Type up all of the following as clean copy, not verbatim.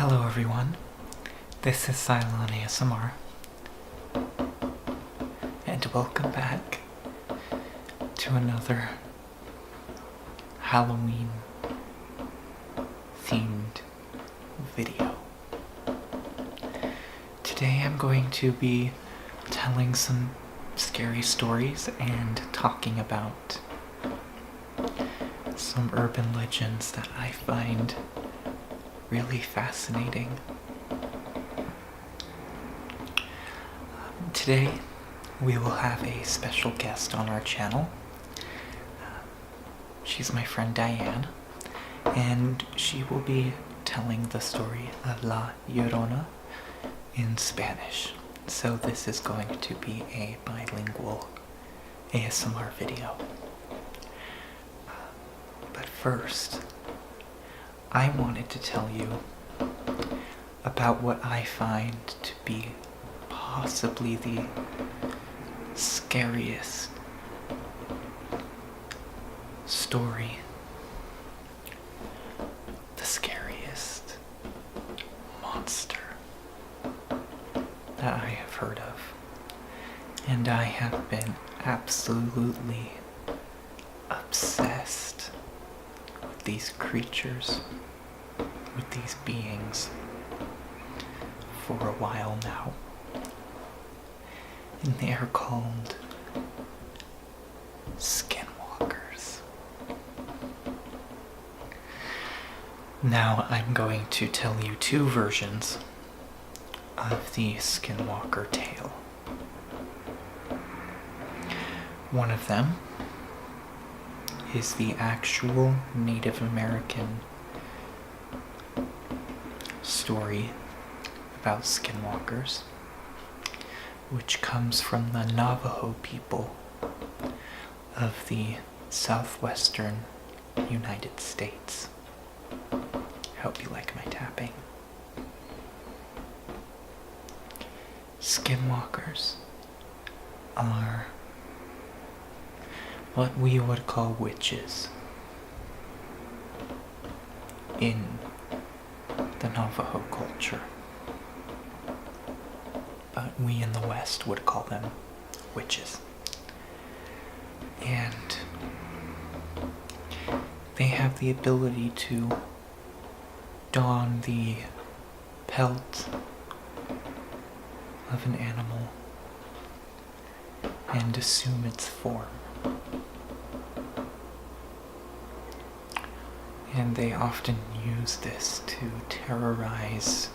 Hello everyone, this is Cylon ASMR, and welcome back to another Halloween themed video. Today I'm going to be telling some scary stories and talking about some urban legends that I find really fascinating. Today we will have a special guest on our channel. She's my friend Diane, and she will be telling the story of La Llorona in Spanish. So this is going to be a bilingual ASMR video. But first, I wanted to tell you about what I find to be possibly the scariest story, the scariest monster that I have heard of. And I have been absolutely obsessed with these creatures, with these beings, for a while now. And they are called skinwalkers. Now I'm going to tell you two versions of the skinwalker tale. One of them is the actual Native American story about skinwalkers, which comes from the Navajo people of the southwestern United States. Hope you like my tapping. Skinwalkers are what we would call witches in the Navajo culture, but we in the West would call them witches. And they have the ability to don the pelt of an animal and assume its form. And they often use this to terrorize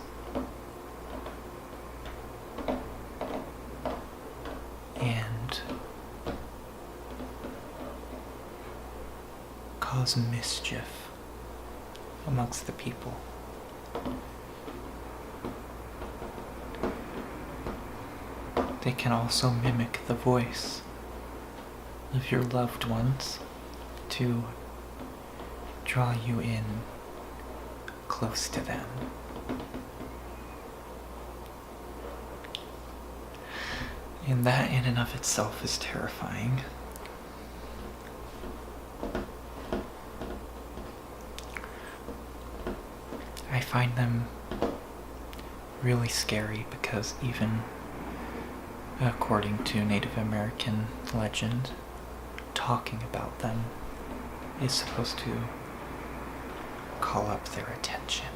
and cause mischief amongst the people. They can also mimic the voice of your loved ones to draw you in close to them. And that in and of itself is terrifying. I find them really scary because even according to Native American legend, talking about them is supposed to call up their attention.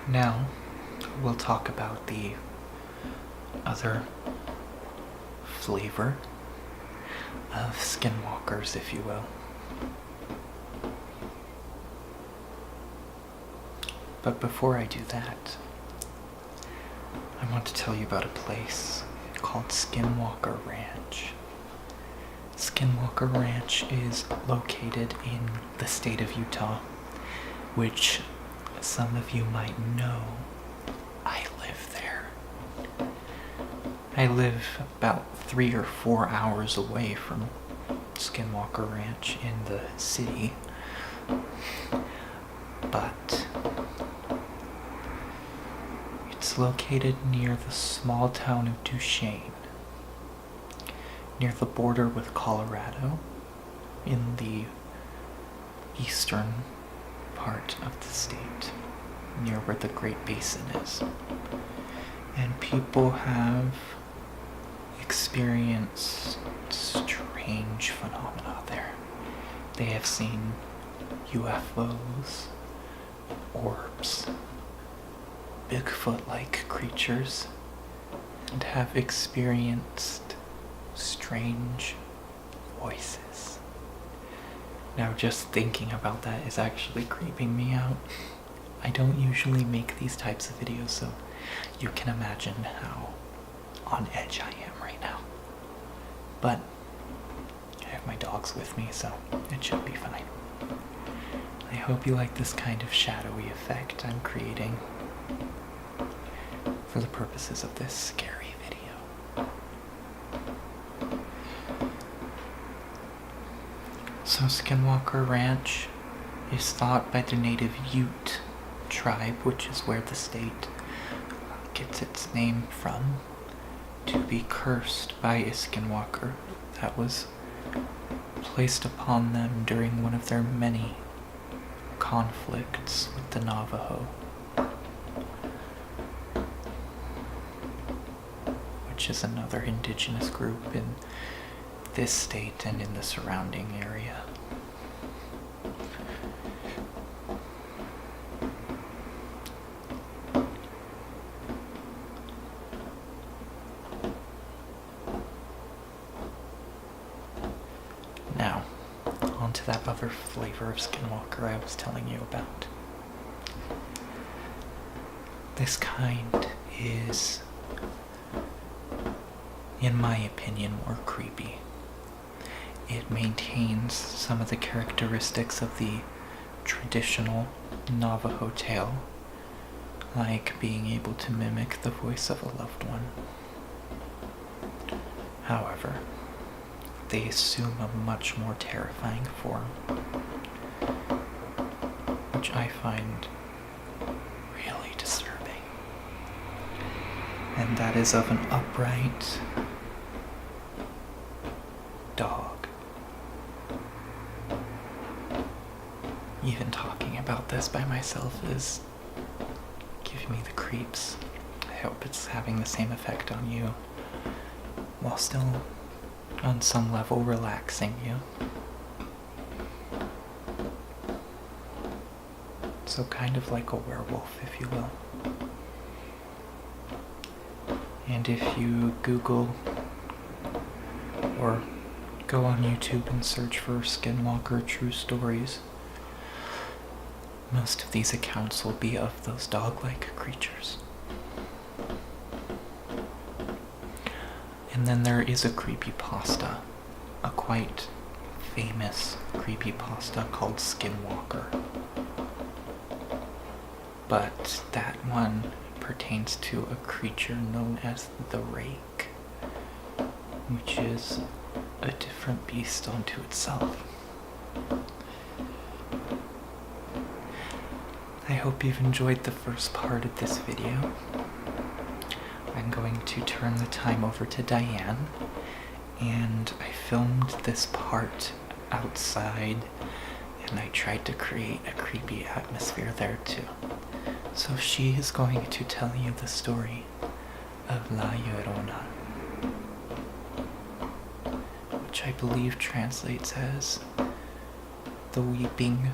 Now, we'll talk about the other flavor of skinwalkers, if you will. But before I do that, I want to tell you about a place called Skinwalker Ranch. Skinwalker Ranch is located in the state of Utah, which some of you might know. I live there. I live about 3 or 4 hours away from Skinwalker Ranch in the city, but it's located near the small town of Duchesne, near the border with Colorado, in the eastern part of the state, near where the Great Basin is. And people have experienced strange phenomena there. They have seen UFOs, orbs, Bigfoot-like creatures, and have experienced strange voices. Now, just thinking about that is actually creeping me out. I don't usually make these types of videos, so you can imagine how on edge I am right now. But I have my dogs with me, so it should be fine. I hope you like this kind of shadowy effect I'm creating for the purposes of this scary video. So Skinwalker Ranch is thought by the native Ute tribe, which is where the state gets its name from, to be cursed by a skinwalker that was placed upon them during one of their many conflicts with the Navajo, which is another indigenous group in this state and in the surrounding area. Now, on to that other flavor of Skinwalker I was telling you about. This kind is, in my opinion, more creepy. It maintains some of the characteristics of the traditional Navajo tale, like being able to mimic the voice of a loved one. However, they assume a much more terrifying form, which I find really disturbing. And that is of an upright dog. Even talking about this by myself is giving me the creeps. I hope it's having the same effect on you, while still on some level relaxing you. So kind of like a werewolf, if you will. And if you Google or go on YouTube and search for Skinwalker True Stories, most of these accounts will be of those dog-like creatures. And then there is a creepypasta, a quite famous creepypasta called Skinwalker. But that one pertains to a creature known as the Rake, which is a different beast unto itself. I hope you've enjoyed the first part of this video. I'm going to turn the time over to Diane, and I filmed this part outside, and I tried to create a creepy atmosphere there too. So she is going to tell you the story of La Llorona, which I believe translates as the weeping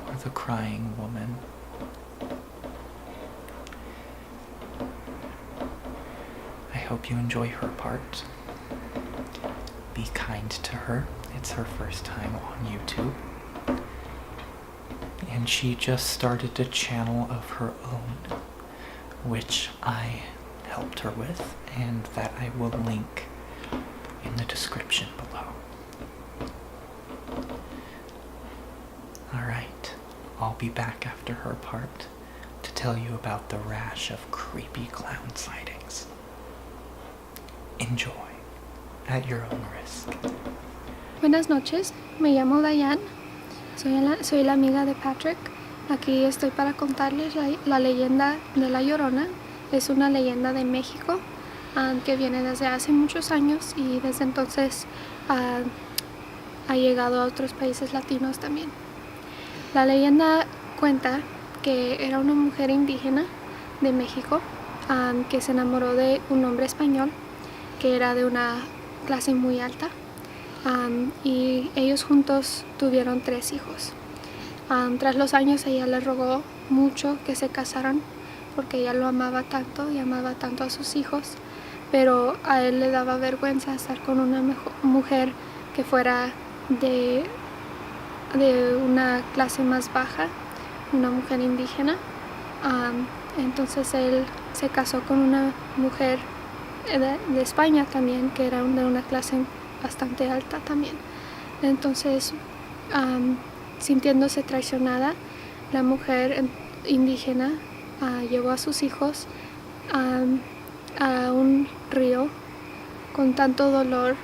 or the crying woman. I hope you enjoy her part. Be kind to her. It's her first time on YouTube. And she just started a channel of her own, which I helped her with, and that I will link in the description below. Alright, I'll be back after her part to tell you about the rash of creepy clown sightings. Enjoy, at your own risk. Buenas noches, me llamo Diane, soy la amiga de Patrick. Aquí estoy para contarles la leyenda de La Llorona. Es una leyenda de México. que viene desde hace muchos años y desde entonces ha llegado a otros países latinos también. La leyenda cuenta que era una mujer indígena de México que se enamoró de un hombre español que era de una clase muy alta y ellos juntos tuvieron 3 hijos. Tras los años ella le rogó mucho que se casaran porque ella lo amaba tanto y amaba tanto a sus hijos, pero a él le daba vergüenza estar con una mujer que fuera de una clase más baja, una mujer indígena. Entonces él se casó con una mujer de España también, que era de una clase bastante alta también. Entonces, sintiéndose traicionada, la mujer indígena llevó a sus hijos a un río con tanto dolor,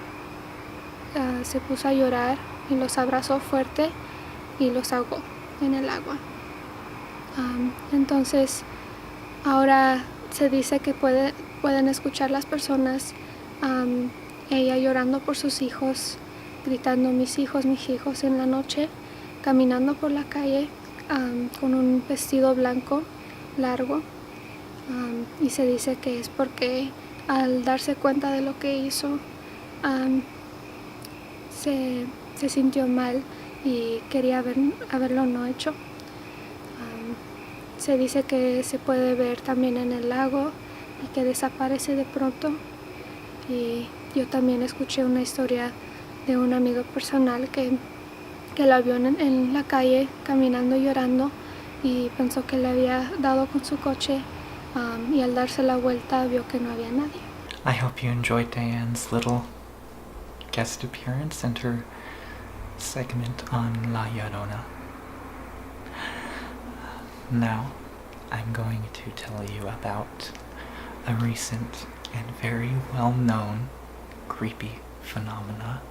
se puso a llorar y los abrazó fuerte y los ahogó en el agua. Entonces ahora se dice que pueden escuchar las personas ella llorando por sus hijos, gritando mis hijos en la noche, caminando por la calle con un vestido blanco largo, y se dice que es porque al darse cuenta de lo que hizo se sintió mal y quería haberlo no hecho. Se dice que se puede ver también en el lago y que desaparece de pronto. Y yo también escuché una historia de un amigo personal que la vio en la calle caminando y llorando y pensó que le había dado con su coche, y al darse la vuelta vio que no había nadie. I hope you enjoyed Diane's little guest appearance and her segment on La Llorona. Now, I'm going to tell you about a recent and very well-known creepy phenomena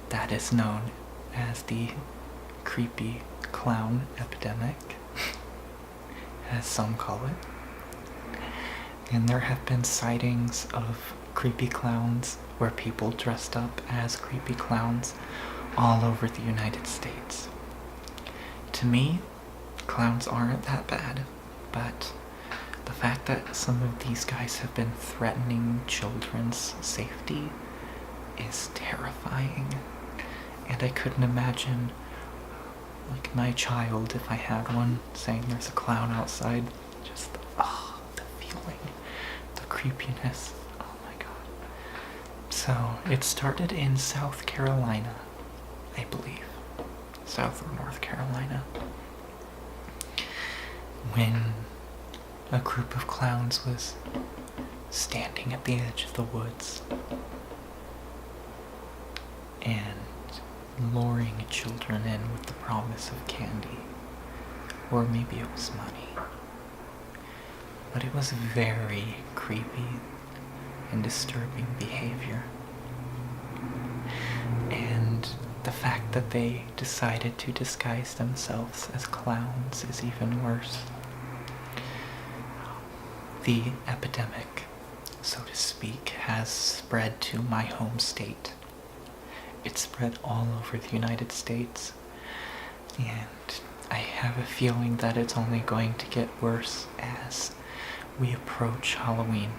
that is known as the creepy clown epidemic, as some call it. And there have been sightings of creepy clowns where people dressed up as creepy clowns all over the United States. To me, clowns aren't that bad, but the fact that some of these guys have been threatening children's safety is terrifying. And I couldn't imagine, like, my child, if I had one, saying there's a clown outside. Just, the feeling, the creepiness. Oh my god. So, it started in South Carolina, I believe. South or North Carolina. When a group of clowns was standing at the edge of the woods and luring children in with the promise of candy, or maybe it was money. But it was very creepy and disturbing behavior. And the fact that they decided to disguise themselves as clowns is even worse. The epidemic, so to speak, has spread to my home state. It's spread all over the United States, and I have a feeling that it's only going to get worse as we approach Halloween.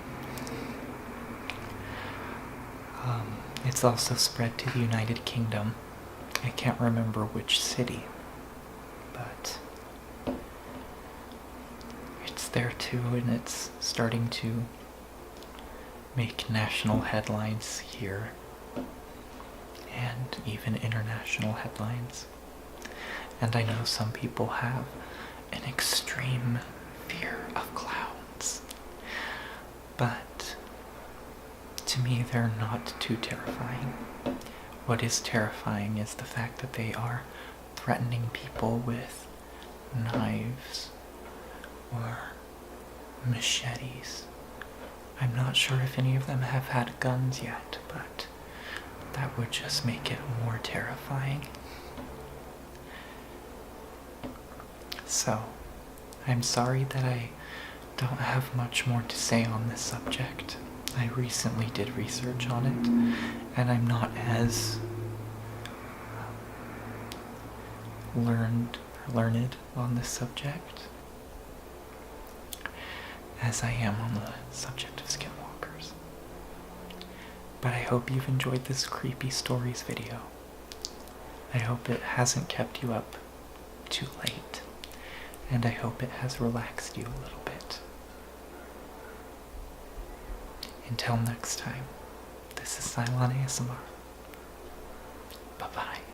It's also spread to the United Kingdom. I can't remember which city, but it's there too, and it's starting to make national headlines here, and even international headlines. And I know some people have an extreme fear of clowns, but to me they're not too terrifying. What is terrifying is the fact that they are threatening people with knives or machetes. I'm not sure if any of them have had guns yet, but that would just make it more terrifying. So, I'm sorry that I don't have much more to say on this subject. I recently did research on it, and I'm not as learned on this subject as I am on the subject of skinwalkers. But I hope you've enjoyed this creepy stories video. I hope it hasn't kept you up too late, and I hope it has relaxed you a little bit. Until next time, this is Cylon ASMR.